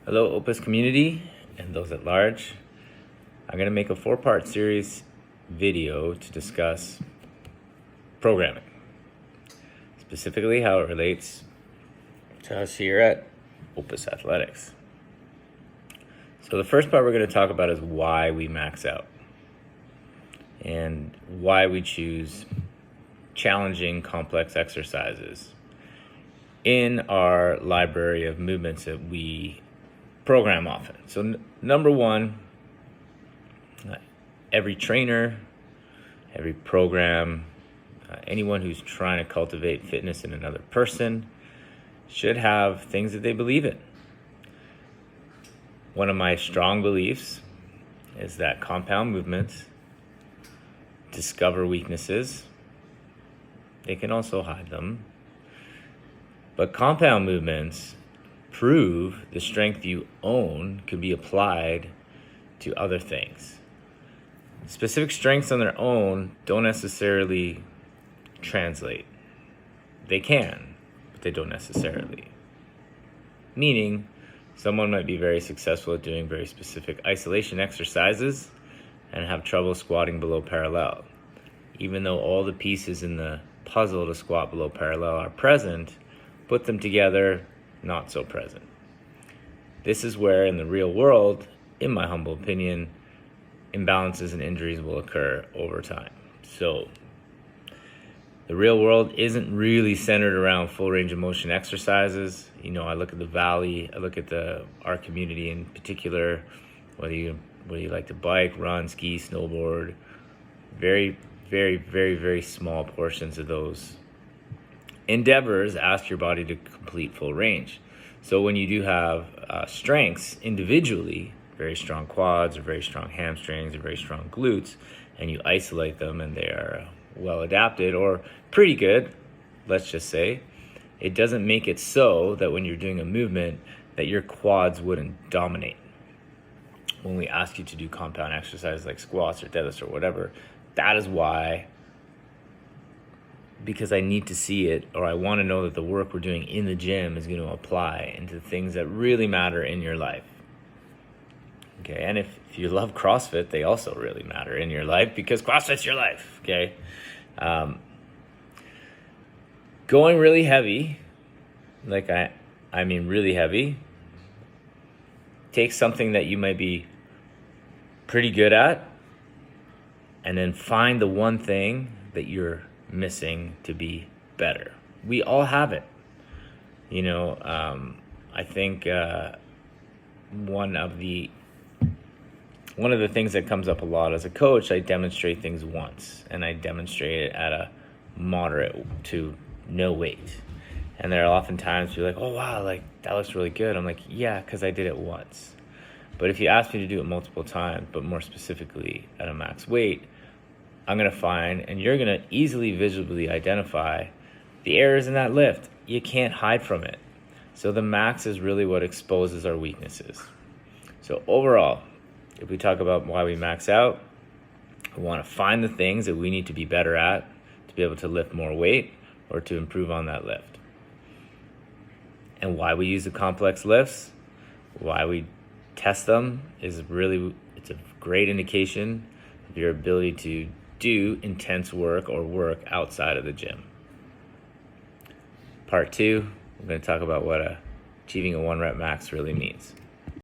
Hello, Opus community and those at large. I'm going to make a 4-part series video to discuss programming, specifically how it relates to us here at Opus Athletics. So the first part we're going to talk about is why we max out and why we choose challenging, complex exercises in our library of movements that we program often. So number one, every trainer, every program, anyone who's trying to cultivate fitness in another person should have things that they believe in. One of my strong beliefs is that compound movements discover weaknesses. They can also hide them. But compound movements prove the strength you own can be applied to other things. Specific strengths on their own don't necessarily translate. They can, but they don't necessarily. Meaning, someone might be very successful at doing very specific isolation exercises and have trouble squatting below parallel. Even though all the pieces in the puzzle to squat below parallel are present, put them together, not so present. This is where, in the real world, in my humble opinion, imbalances and injuries will occur over time. So, the real world isn't really centered around full range of motion exercises. You know, I look at the Valley, I look at our community in particular, whether you like to bike, run, ski, snowboard, very, very, very, very small portions of those endeavors ask your body to complete full range. So when you do have strengths individually, very strong quads or very strong hamstrings or very strong glutes, and you isolate them and they are well adapted or pretty good, let's just say, it doesn't make it so that when you're doing a movement that your quads wouldn't dominate. When we ask you to do compound exercises like squats or deadlifts or whatever, that is why, because I need to see it, or I want to know that the work we're doing in the gym is going to apply into things that really matter in your life. Okay, and if you love CrossFit, they also really matter in your life because CrossFit's your life, okay? Going really heavy, like I mean really heavy, takes something that you might be pretty good at and then find the one thing that you're missing to be better. We all have it. You know, I think one of the things that comes up a lot as a coach, I demonstrate things once, and I demonstrate it at a moderate to no weight. And there are often times you're like, oh wow, like that looks really good. I'm like, yeah, because I did it once. But if you ask me to do it multiple times, but more specifically at a max weight, I'm going to find, and you're going to easily visibly identify the errors in that lift. You can't hide from it. So the max is really what exposes our weaknesses. So overall, if we talk about why we max out, we want to find the things that we need to be better at to be able to lift more weight or to improve on that lift. And why we use the complex lifts, why we test them is really, it's a great indication of your ability to do intense work or work outside of the gym. Part 2, we're going to talk about what achieving a 1 rep max really means.